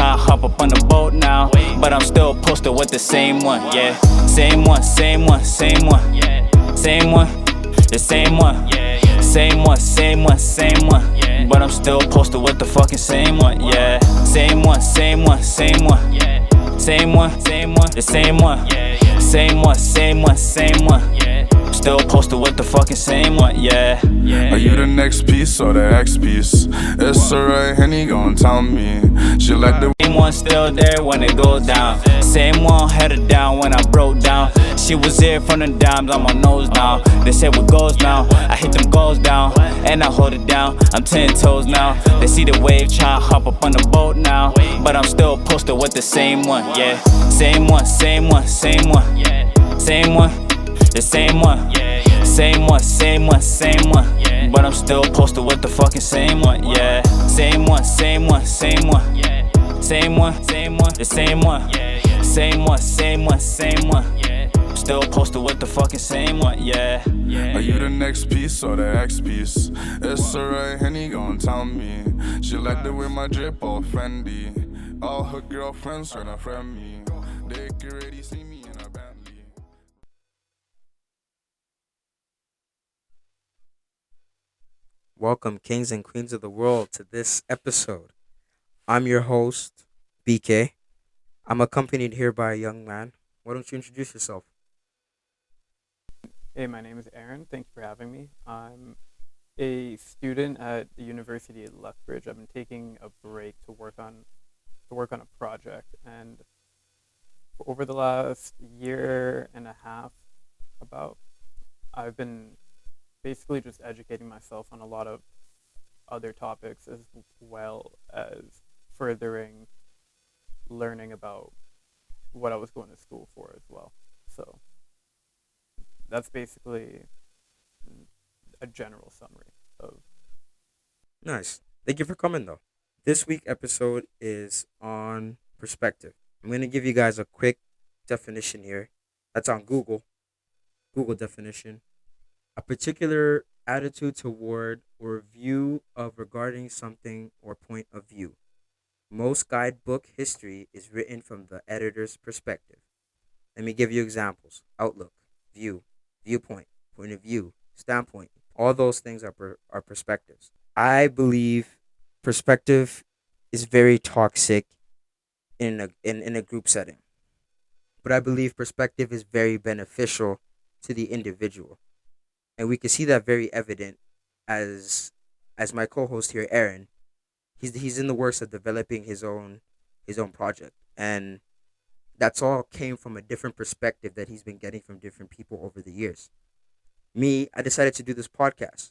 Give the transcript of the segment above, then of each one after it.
tryna hop up on the boat now, but I'm still posted with the same one, yeah. Same one, same one, same one, same one, the same one, same one, same one, same one, but I'm still posted with the fucking same one, yeah. Same one, same one, same one, same one, same one, the same one, same one, same one, same one. Still posted with the fucking same one, yeah. Are you the next piece or the X piece? It's alright, Henny gon' tell me. She like the same one still there when it goes down. Same one headed down when I broke down. She was here from the dimes on my nose down. They said what goes now, I hit them goals down, and I hold it down, I'm 10 toes now. They see the wave tryna hop up on the boat now, but I'm still posted with the same one, yeah. Same one, same one, same one, same one, the same one, same one, same one, same one, but I'm still posted with the fucking same one, yeah. Same one, same one, same one, same one, same one, the same one, same one, same one, same one, still posted with the fucking same one, yeah. Are you the next piece or the X piece? It's alright, Henny gon' tell me. She like the way my drip all friendly. All her girlfriends tryna friend me. They can already see me in a Bentley. Welcome, kings and queens of the world, to this episode. I'm your host, BK. I'm accompanied here by a young man. Why don't you introduce yourself? Hey, my name is Aaron. Thank you for having me. I'm a student at the University of Lethbridge. I've been taking a break to work on a project, and over the last year and a half, I've been basically just educating myself on a lot of other topics, as well as furthering learning about what I was going to school for as well. So that's basically a general summary of. Nice. Thank you for coming, though. This week's episode is on perspective. I'm going to give you guys a quick definition here. That's on Google definition. A particular attitude toward or view of regarding something or point of view. Most guidebook history is written from the editor's perspective. Let me give you examples. Outlook, view, viewpoint, point of view, standpoint. All those things are perspectives. I believe perspective is very toxic in a group setting. But I believe perspective is very beneficial to the individual. And we can see that very evident as my co-host here, Aaron. He's in the works of developing his own project, and that's all came from a different perspective that he's been getting from different people over the years. Me, I decided to do this podcast.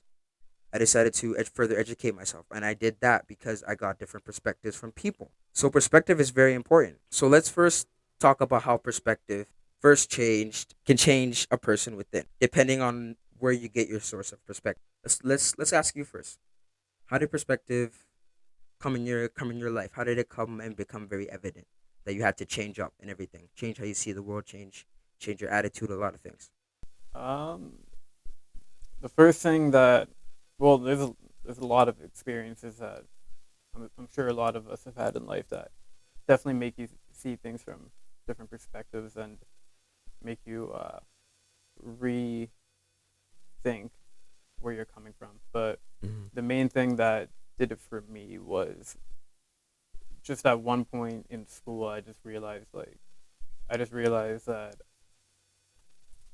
I decided to further educate myself, and I did that because I got different perspectives from people. So perspective is very important. So let's first talk about how perspective can change a person within, depending on where you get your source of perspective. Let's ask you first. How did perspective come in your life? How did it come and become very evident that you had to change up and everything? Change how you see the world, change your attitude, a lot of things. The first thing that, well, there's a lot of experiences that I'm sure a lot of us have had in life that definitely make you see things from different perspectives and make you rethink where you're coming from. But the main thing that did it for me was just at one point in school, I just realized that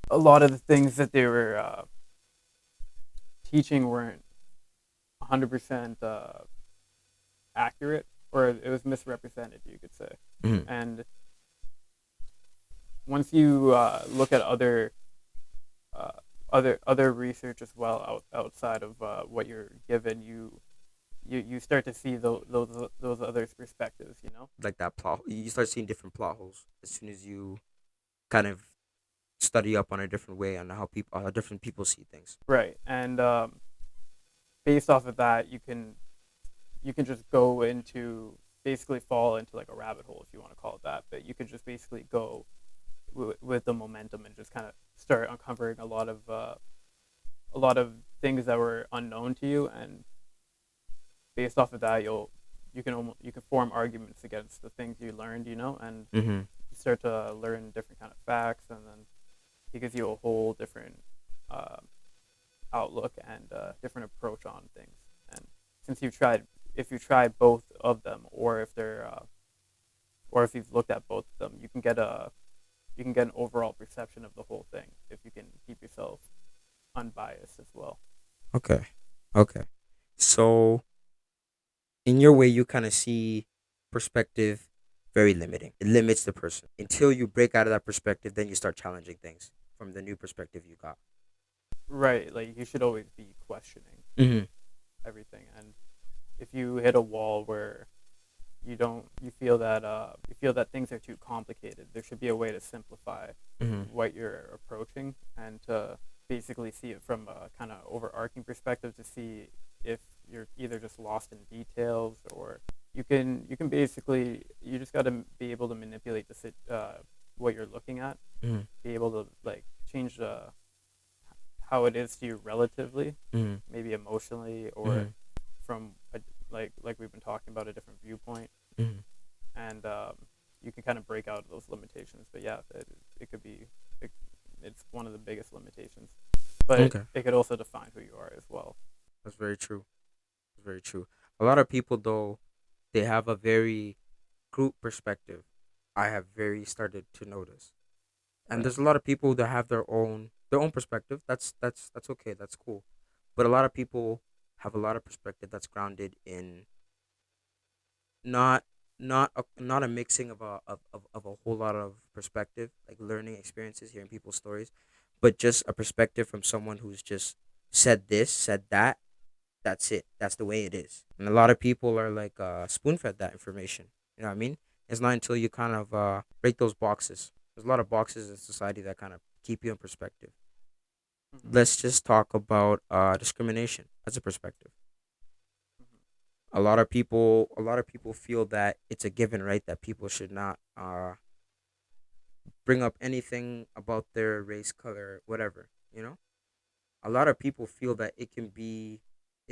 a lot of the things that they were teaching weren't 100% accurate, or it was misrepresented, you could say. And once you look at other research as well outside of what you're given, you start to see those other perspectives, you know? Like that plot, you start seeing different plot holes as soon as you kind of study up on a different way on how different people see things. Right, and based off of that, you can just go into, basically fall into like a rabbit hole, if you want to call it that. But you could just basically go with the momentum and just kind of start uncovering a lot of things that were unknown to you, and based off of that, you'll you can form arguments against the things you learned, and Mm-hmm. you start to learn different kind of facts, and then it gives you a whole different uh, outlook and different approach on things. And since if you tried both of them, or if you've looked at both of them, you can get an overall perception of the whole thing if you can keep yourself unbiased as well. Okay. Okay. So in your way, you kind of see perspective very limiting. It limits the person until you break out of that perspective. Then you start challenging things from the new perspective you got. Right, like you should always be questioning Mm-hmm. everything, and if you hit a wall where you feel that things are too complicated, there should be a way to simplify Mm-hmm. what you're approaching and to basically see it from a kind of overarching perspective to see if you're either just lost in details or you can basically you just got to be able to manipulate what you're looking at, Mm-hmm. be able to like change how it is to you relatively, Mm-hmm. maybe emotionally or Mm-hmm. from like we've been talking about a different viewpoint, Mm-hmm. and you can kind of break out of those limitations. But yeah, it could be it, it's one of the biggest limitations, but Okay. it could also define who you are as well. That's very true. That's very true. A lot of people though, they have a very group perspective. I have very started to notice. And Right. there's a lot of people that have their own perspective. That's okay. That's cool. But a lot of people have a lot of perspective that's grounded in not not a mixing of a whole lot of perspective, like learning experiences, hearing people's stories, but just a perspective from someone who's just said this, said that. That's it. That's the way it is. And a lot of people are like spoon fed that information. You know what I mean? It's not until you kind of break those boxes. There's a lot of boxes in society that kind of keep you in perspective. Hmm. Let's just talk about discrimination as a perspective. A lot of people feel that it's a given, right? That people should not bring up anything about their race, color, whatever. You know, a lot of people feel that it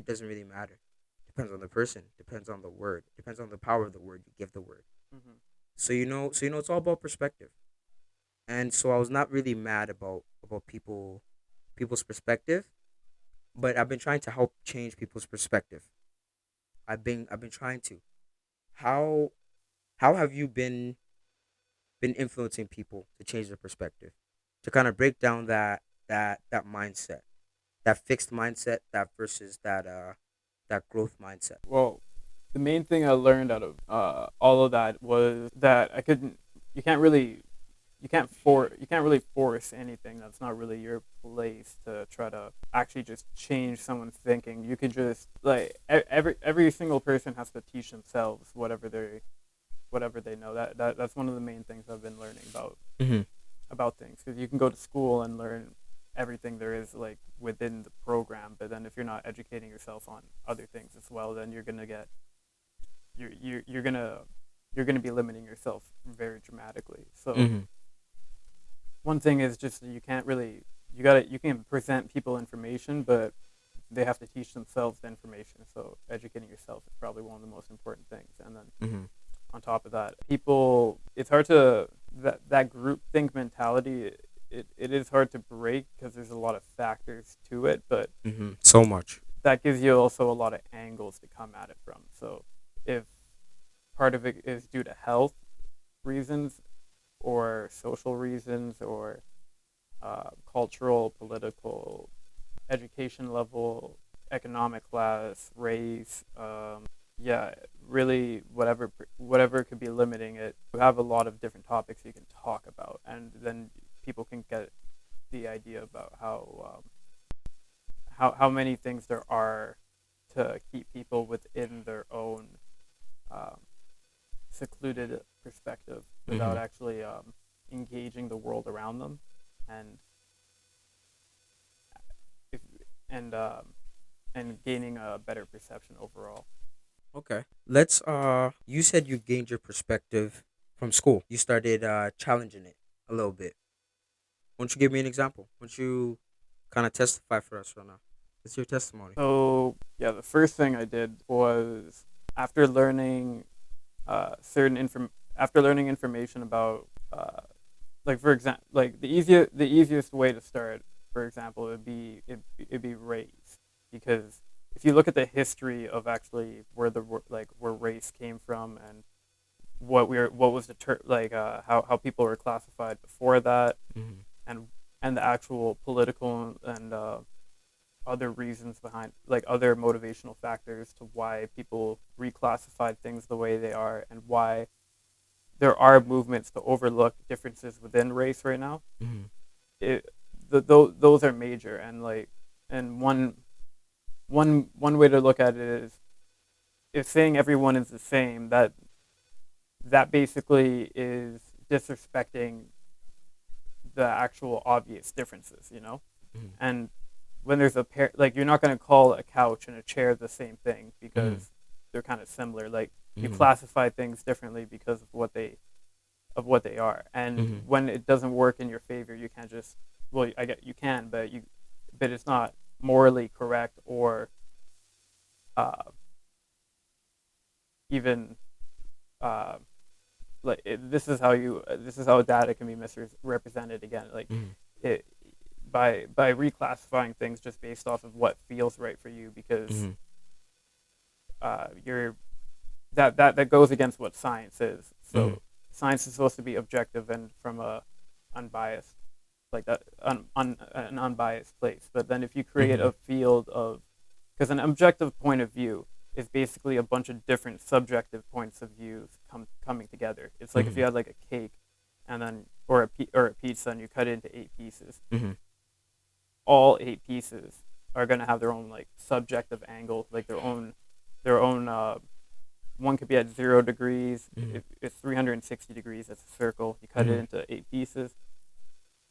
doesn't really matter. Depends on the person, depends on the word, depends on the power of the word you give the word. Hmm. So it's all about perspective. And so I was not really mad about people's perspective, but I've been trying to help change people's perspective. I've been trying to. How how have you been influencing people to change their perspective? To kind of break down that mindset, that fixed mindset, that versus that growth mindset. Well, the main thing I learned out of all of that was that I couldn't. You can't really. You can't really force anything. That's not really your place to try to actually just change someone's thinking. You can just like every single person has to teach themselves whatever they know. That's one of the main things I've been learning Mm-hmm. about things, because you can go to school and learn everything there is like within the program, but then if you're not educating yourself on other things as well, then you're gonna be limiting yourself very dramatically. So Mm-hmm. one thing is just you can't really you can present people information, but they have to teach themselves the information. So educating yourself is probably one of the most important things. And then Mm-hmm. on top of that, people, it's hard to that group think mentality. It is hard to break because there's a lot of factors to it, but Mm-hmm. So much. that gives you also a lot of angles to come at it from. So if part of it is due to health reasons or social reasons or cultural, political, education level, economic class, race, yeah, really whatever could be limiting it. You have a lot of different topics you can talk about, and then people can get the idea about how many things there are to keep people within their own um, secluded perspective without Mm-hmm. actually engaging the world around them, and if, and gaining a better perception overall. Okay. Let's you said you gained your perspective from school. You started challenging it a little bit. Why don't you give me an example? Why don't you kind of testify for us right now? It's your testimony. So yeah, the first thing I did was after learning after learning information about like for example, like the easiest way to start, for example, it'd be race, because if you look at the history of actually where where race came from and what was the how people were classified before that, Mm-hmm. and the actual political and other reasons behind, like other motivational factors to why people reclassified things the way they are, and why there are movements to overlook differences within race right now. Mm-hmm. it those are major, and and one way to look at it is, if saying everyone is the same, that basically is disrespecting the actual obvious differences, you know. Mm-hmm. And when there's a pair, like, you're not going to call a couch and a chair the same thing because they're kind of similar. Like, you Mm-hmm. classify things differently because of what they are. And Mm-hmm. when it doesn't work in your favor, you can't just, well, I get you can, but it's not morally correct, or uh, even uh, this is how data can be misrepresented again. Like, Mm-hmm. it by reclassifying things just based off of what feels right for you, because Mm-hmm. you're that goes against what science is. Mm-hmm. So science is supposed to be objective and from a unbiased, like that an unbiased place. But then if you create Mm-hmm. a field of, because an objective point of view is basically a bunch of different subjective points of views coming together. It's like if Mm-hmm. you had like a cake, and then or a pizza, and you cut it into 8 pieces. Mm-hmm. All 8 pieces are going to have their own like subjective angle, like their own one could be at 0 degrees. Mm-hmm. If it's 360 degrees, that's a circle. You cut it Mm-hmm. into 8 pieces.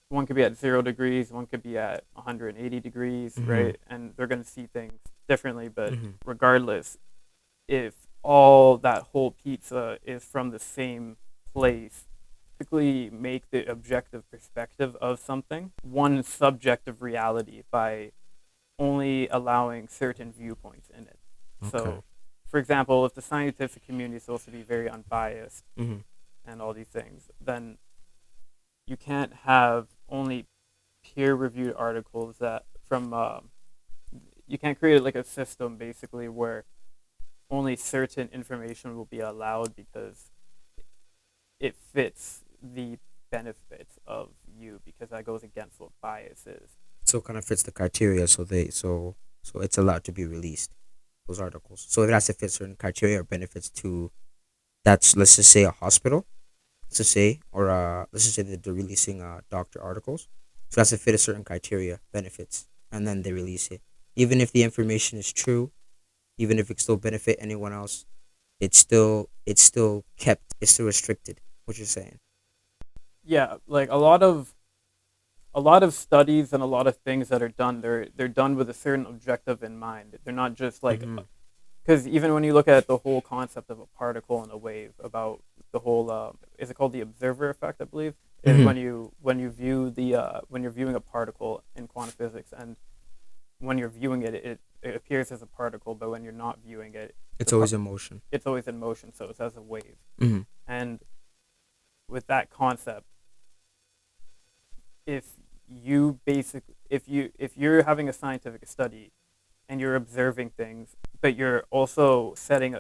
One could be at 0 degrees, one could be at 180 degrees, Mm-hmm. right? And they're going to see things differently. But Mm-hmm. regardless, if all that whole pizza is from the same place, typically make the objective perspective of something one subjective reality by only allowing certain viewpoints in it. Okay. So, for example, if the scientific community is supposed to be very unbiased Mm-hmm. and all these things, then you can't have only peer-reviewed articles that from. You can't create like a system basically where only certain information will be allowed because it fits the benefits of you, because that goes against what bias is. So it kind of fits the criteria. So it's allowed to be released, those articles. So it has to fit certain criteria or benefits to, that's, let's just say, a hospital. Let's just say, or let's just say that they're releasing doctor articles. So it has to fit a certain criteria, benefits, and then they release it. Even if the information is true, even if it still benefit anyone else, it's still restricted. What you're saying? Yeah, like a lot of studies and a lot of things that are done, they're done with a certain objective in mind. They're not just like, Mm-hmm. because even when you look at the whole concept of a particle and a wave, about the whole is it called the observer effect, I believe, is Mm-hmm. when you view the when you're viewing a particle in quantum physics, and when you're viewing it, it appears as a particle, but when you're not viewing it, It's the always in motion. it's always in motion, so it's as a wave. Mm-hmm. And with that concept, if if you're having a scientific study and you're observing things, but you're also setting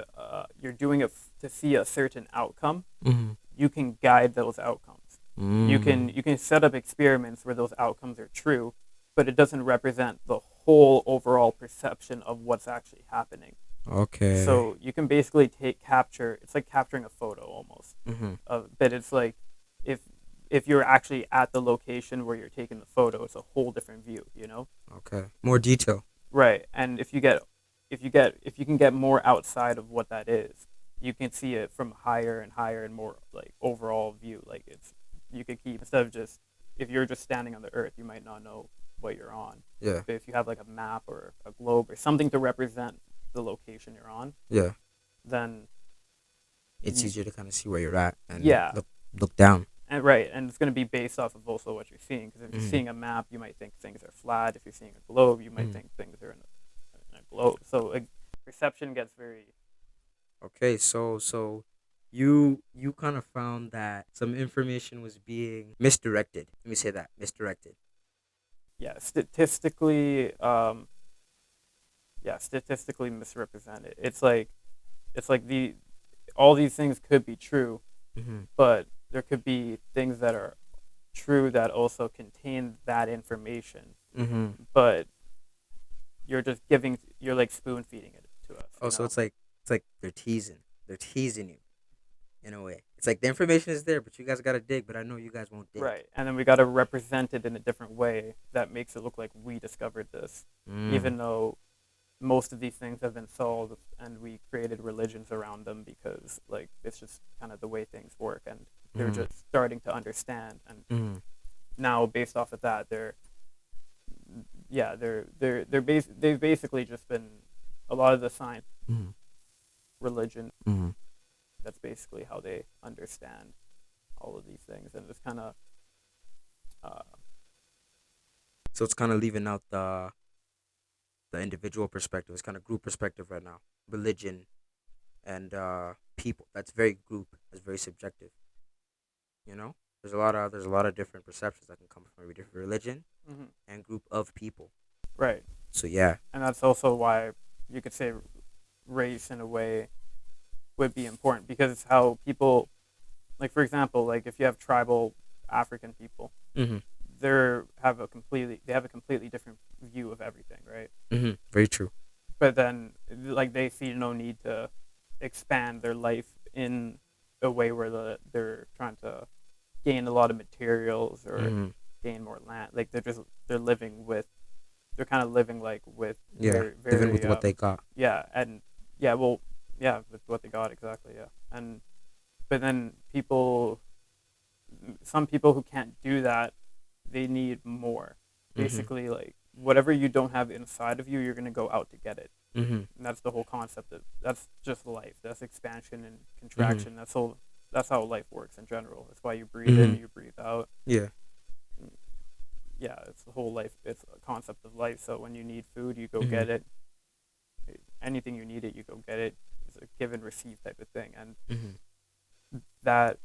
you're doing it to see a certain outcome, Mm-hmm. you can guide those outcomes. Mm-hmm. You can set up experiments where those outcomes are true, but it doesn't represent the whole overall perception of what's actually happening. Okay. So you can basically capture. It's like capturing a photo almost. Mm-hmm. But it's like if you're actually at the location where you're taking the photo, it's a whole different view. You know. Okay. More detail. Right. And if you can get more outside of what that is, you can see it from higher and higher and more like overall view. Like you could keep, instead of just, if you're just standing on the earth, you might not know what you're on. Yeah. But if you have like a map or a globe or something to represent the location you're on, Yeah. then It's you- easier to kind of see where you're at and Yeah. look down. and right, and it's going to be based off of also what you're seeing. Because if you're Mhm. seeing a map, you might think things are flat. If you're seeing a globe, you might Mhm. think things are in a globe. So like, perception gets very Okay, so you kind of found that some information was being misdirected. Let me say that, misdirected. Yeah, statistically misrepresented. It's like the all these things could be true, Mhm. but there could be things that are true that also contain that information, Mhm. but you're like spoon feeding it to us, Oh, so it's like they're teasing you in a way. It's like the information is there, but you guys gotta dig. But I know you guys won't dig. Right, and then we got to represent it in a different way that makes it look like we discovered this, Mm. even though most of these things have been solved and we created religions around them because like it's just kind of the way things work, and they're Mm. just starting to understand, and Mm. now based off of that they've basically just been a lot of the science Mm. religion. Mm. That's basically how they understand all of these things, and it's kind of uh, So it's kind of leaving out the individual perspective. It's kind of group perspective right now. Religion and people. That's very group. That's very subjective. You know, there's a lot of different perceptions that can come from a different religion mhm. and group of people. Right, So yeah. and that's also why you could say race in a way would be important because it's how people, like for example, like if you have tribal African people, Mm-hmm. they have a completely different view of everything, right? Mm-hmm. Very true. But then like they see no need to expand their life in a way where they're trying to gain a lot of materials or Mm-hmm. gain more land. Like they're living with they're kind of living like with Yeah, very living very with what they got. yeah, and yeah, well, yeah, with what they got exactly, yeah. And but then some people who can't do that, they need more. Mm-hmm. Basically, like whatever you don't have inside of you, you're gonna go out to get it. Mm-hmm. And that's the whole concept of that's just life. That's expansion and Mm-hmm. contraction. That's how life works in general. That's why you breathe in, Mm-hmm. you breathe out. Yeah. Yeah, it's the whole life. It's a concept of life. So when you need food, you go Mm-hmm. get it. Anything you need it, you go get it. It's a give and receive type of thing. And Mm-hmm. that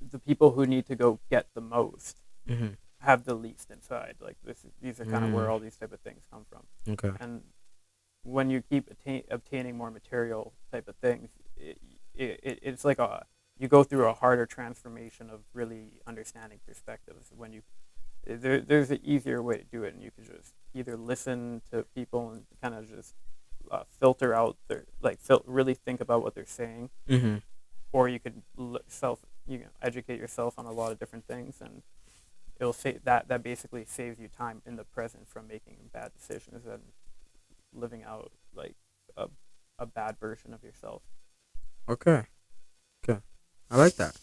the people who need to go get the most Mm-hmm. have the least inside. Like these are kind of where Mm. all these type of things come from. Okay. And when you keep obtaining more material type of things, it's like you go through a harder transformation of really understanding perspectives. When there's an easier way to do it, and you can just either listen to people and kind of just filter out their like really think about what they're saying, Mm-hmm. or you could educate yourself on a lot of different things, and it'll say that basically saves you time in the present from making bad decisions and living out like a, a bad version of yourself. Okay. Okay. I like that.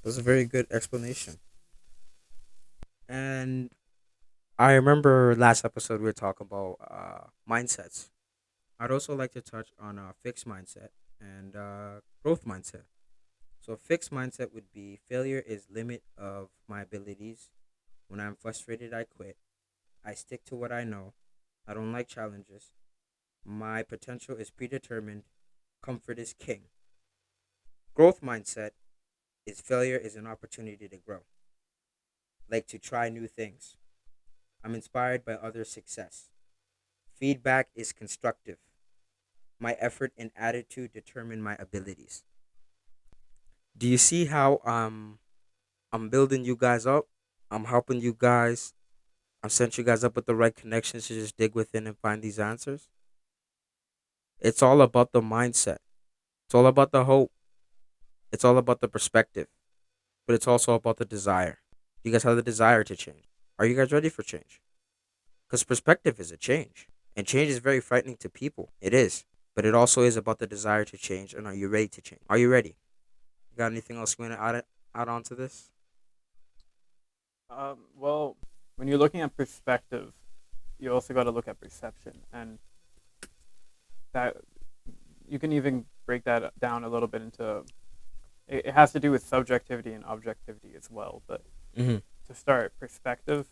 That's a very good explanation. And I remember last episode we were talking about mindsets. I'd also like to touch on a fixed mindset and growth mindset. So a fixed mindset would be failure is limit of my abilities. When I'm frustrated, I quit. I stick to what I know. I don't like challenges. My potential is predetermined. Comfort is king. Growth mindset is failure is an opportunity to grow, like to try new things. I'm inspired by others' success. Feedback is constructive. My effort and attitude determine my abilities. Do you see how I'm building you guys up? I'm helping you guys. I'm setting you guys up with the right connections to just dig within and find these answers. It's all about the mindset. It's all about the hope. It's all about the perspective. But it's also about the desire. You guys have the desire to change. Are you guys ready for change? Because perspective is a change. And change is very frightening to people. It is. But it also is about the desire to change. And are you ready to change? Are you ready? You got anything else you want to add on to this? Well, when you're looking at perspective, you also got to look at perception, and that you can even break that down a little bit into. It has to do with subjectivity and objectivity as well. But Mm-hmm. to start, perspective.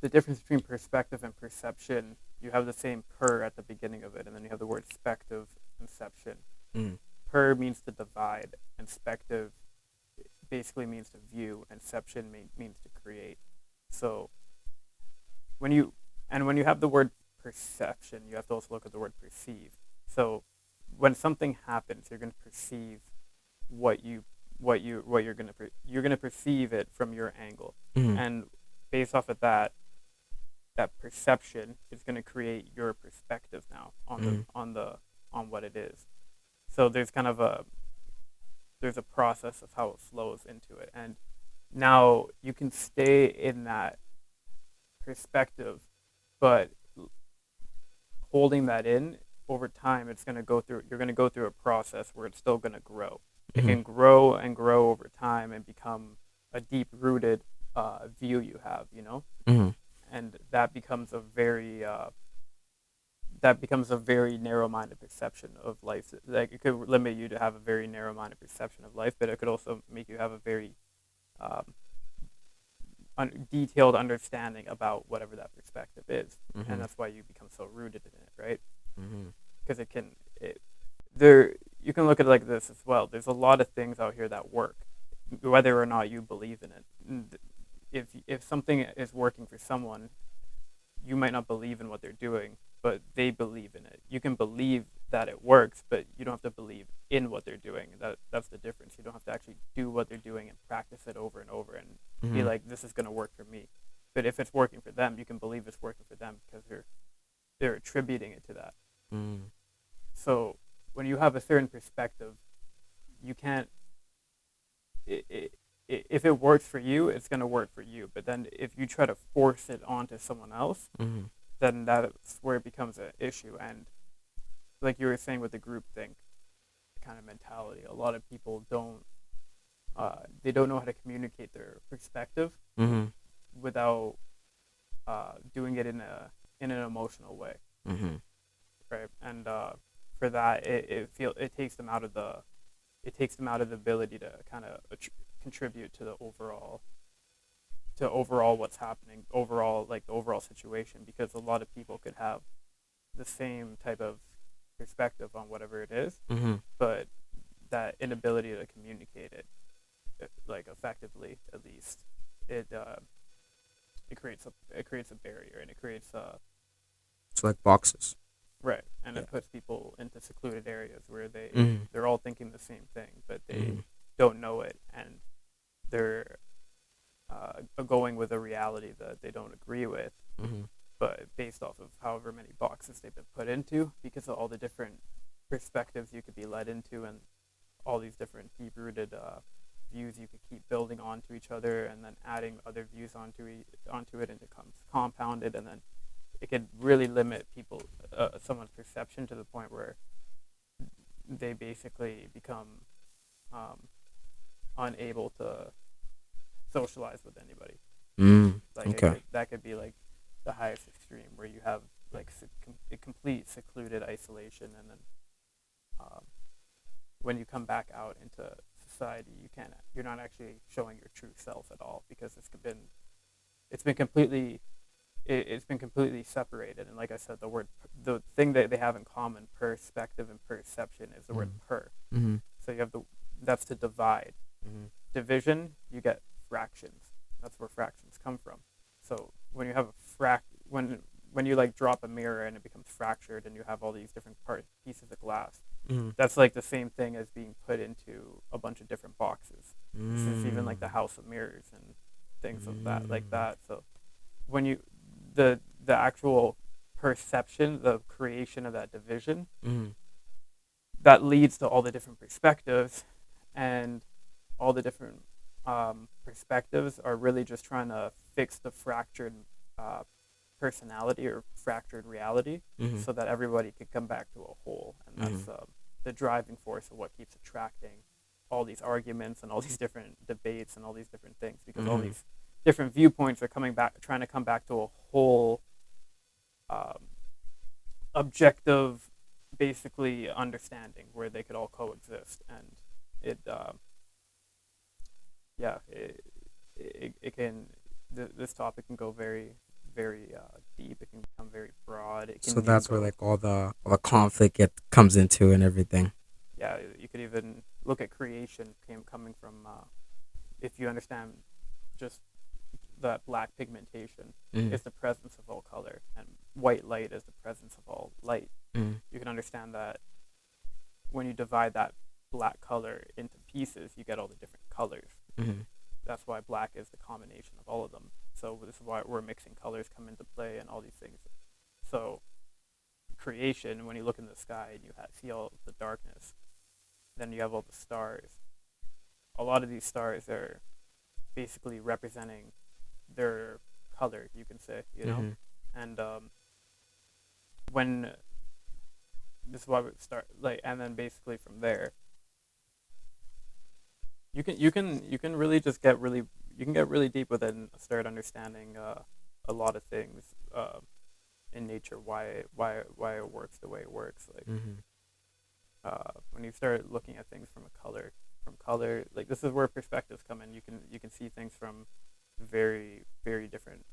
The difference between perspective and perception you have the same per at the beginning of it, and then you have the word spective, inception. Mm. Per means to divide, and spective basically means to view, and inception means to create. So when you have the word perception, you have to also look at the word perceive. So when something happens, you're going to perceive you're going to perceive it from your angle, Mm. and based off of that perception is going to create your perspective now on what it is. So there's kind of a process of how it flows into it, and now you can stay in that perspective, but holding that in over time, you're going to go through a process where it's still going to grow. It Mhm. can grow and grow over time and become a deep rooted view you have, Mhm. and that becomes a very narrow-minded perception of life. Like, it could limit you to have a very narrow-minded perception of life, but it could also make you have a very um, detailed understanding about whatever that perspective is, Mhm. and that's why you become so rooted in it, right? Mhm. Because you can look at it like this as well. There's a lot of things out here that work, whether or not you believe in it. And if something is working for someone, you might not believe in what they're doing, but they believe in it. You can believe that it works, but you don't have to believe in what they're doing. That's the difference. You don't have to actually do what they're doing and practice it over and over and be Mhm. like, this is going to work for me. But if it's working for them, you can believe it's working for them because they're attributing it to that. Mm. So when you have a certain perspective, you can't. If it works for you, it's going to work for you. But then if you try to force it onto someone else, Mhm. then that's where it becomes an issue. And like you were saying with the group think kind of mentality, a lot of people they don't know how to communicate their perspective Mhm. without doing it in an emotional way, Mhm. right? And for that, it takes them out of the ability to kind of contribute to the overall what's happening, overall, like the overall situation, because a lot of people could have the same type of perspective on whatever it is, Mhm. but that inability to communicate it, like effectively, at least, it creates a barrier, and it creates a It's like boxes. right, and Yeah. it puts people into secluded areas where Mhm. they're all thinking the same thing, but they Mhm. don't know it, and they're going with a reality that they don't agree with, Mhm. but based off of however many boxes they've been put into, because of all the different perspectives you could be led into, and all these different deep-rooted views you could keep building onto each other, and then adding other views onto it, and it becomes compounded, and then it could really limit someone's perception to the point where they basically become unable to socialize with anybody. Mm. Like Okay. that could be like the highest extreme, where you have like a complete secluded isolation, and then um, when you come back out into society, you're not actually showing your true self at all, because it's been completely it's been completely separated. And like I said, the thing that they have in common, perspective and perception, is the word per. Mhm. So you have that's to divide. Mhm. Division, you get fractions. That's where fractions come from. So when you have when you like drop a mirror and it becomes fractured, and you have all these different pieces of glass, Mhm. that's like the same thing as being put into a bunch of different boxes. This is even like the Mm. house of mirrors and things of that, like Mm. that. So when you the actual perception, the creation of that division, Mhm. that leads to all the different perspectives, and all the different perspectives are really just trying to fix the fractured uh, personality or fractured reality, Mhm. so that everybody could come back to a whole. And that's the driving force of what keeps attracting all these arguments and all these different debates and all these different things, because all Mhm. these different viewpoints are trying to come back to a whole um, objective, basically, understanding where they could all coexist. And it yeah, it can this topic can go very, very deep. It can become very broad. It can So that's where go- like all the conflict comes into and everything. yeah, you could even look at creation coming from if you understand just that black pigmentation Mm. is the presence of all color, and white light is the presence of all light. Mm. You can understand that when you divide that black color into pieces, you get all the different colors. Mm-hmm. That's why black is the combination of all of them. So this is why we're mixing colors come into play and all these things. So creation, when you look in the sky and you see all the darkness, then you have all the stars. A lot of these stars are basically representing their color, you can say, you know. Mhm. And when this is why we start and then basically from there, you can really just get really deep with it and start understanding a lot of things in nature, why it works the way it works. Mhm. When you start looking at things from color, like this is where perspectives come in. You can see things from very, very different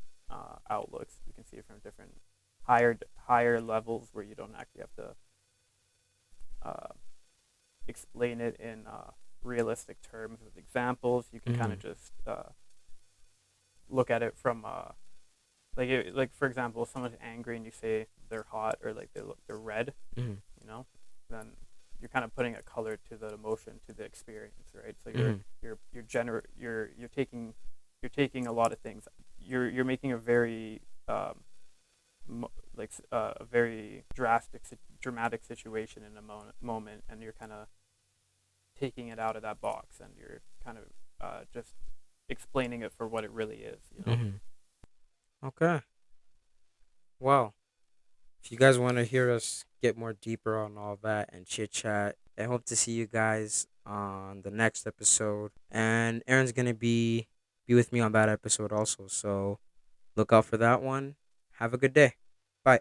outlooks. You can see it from different higher levels where you don't actually have to explain it in realistic terms with examples. You can kind of just look at it from like for example, if someone's angry and you say they're hot or like they're red, Mhm. you know, then you're kind of putting a color to the emotion, to the experience, right? So Mhm. you're taking a lot of things. You're making a very a very dramatic situation in a moment, and you're kind of taking it out of that box, and you're kind of just explaining it for what it really is, you know. Mhm. Okay. Well, if you guys want to hear us get more deeper on all that and chit chat, I hope to see you guys on the next episode. And Aaron's gonna be with me on that episode also. So look out for that one. Have a good day. Bye.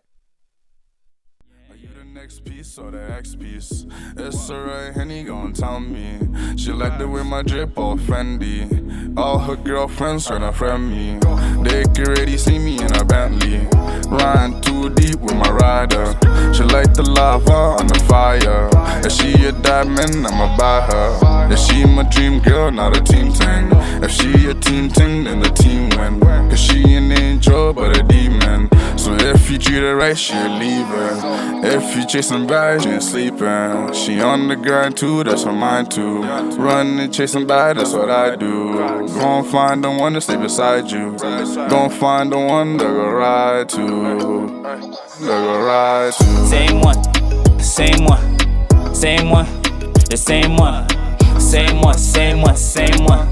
Are you the next piece or the X piece? It's alright, Henny gon' tell me. She like the way my drip all Fendi. All her girlfriends tryna friend me. They can already see me in a Bentley. Riding too deep with my rider. She like the lava on the fire. If she a diamond, I'ma buy her. If she my dream girl, not a team thing. If she a team thing, then the team win. Cause she an angel, but a demon. So if you treat her right, she'll leave her. If you chasing bags, she ain't sleeping. She on the grind too, that's her mind too. Running, chasing bad, that's what I do. Gon' find the one to stay beside you. Gon' find the one that go ride to. That go ride to. Same one, same one, same one, the same one, same one, same one, same one.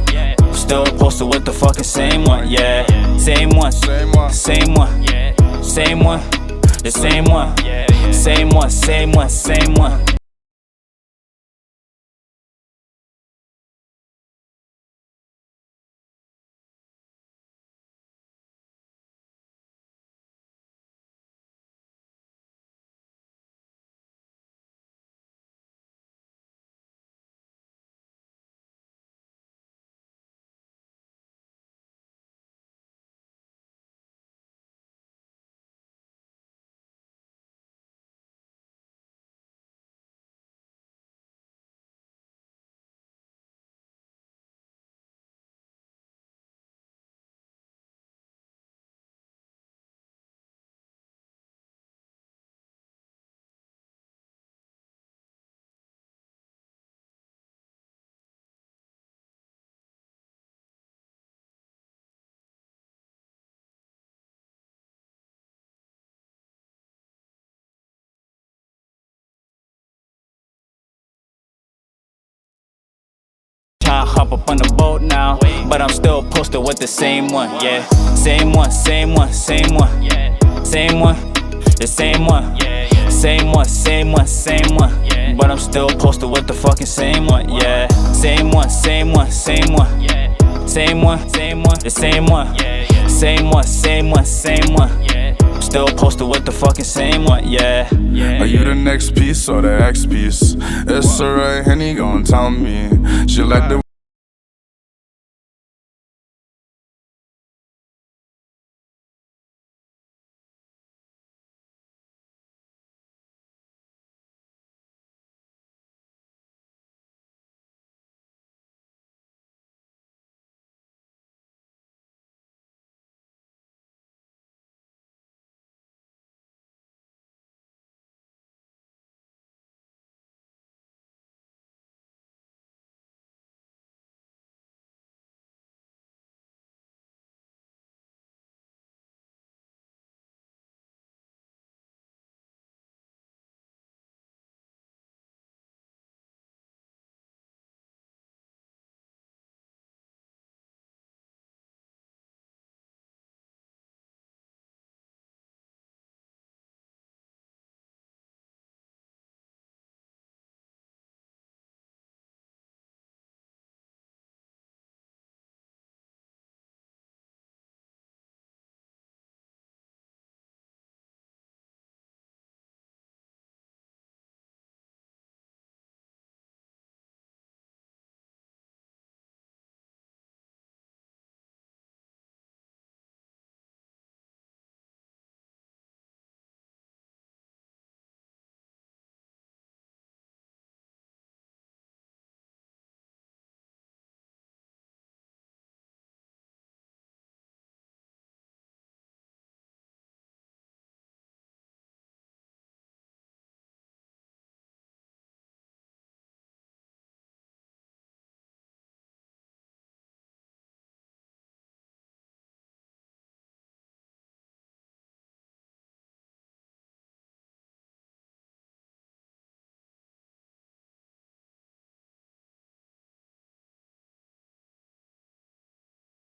Still posted with the fucking same one, yeah. Same one, Same one. same one, same one, the same one, same one, same one, same one. Try to hop up on the boat now, but I'm still posted with the same one, yeah. Same one, same one, same one, same one, the same one, same one, same one, same one. But I'm still posted with the fucking same one, yeah. Same one, same one, same one, same one, the same one, same one, same one, same one. Still posted with the fucking same one, yeah. Are you the next piece or the X piece? It's alright, Henny gon' tell me. She like the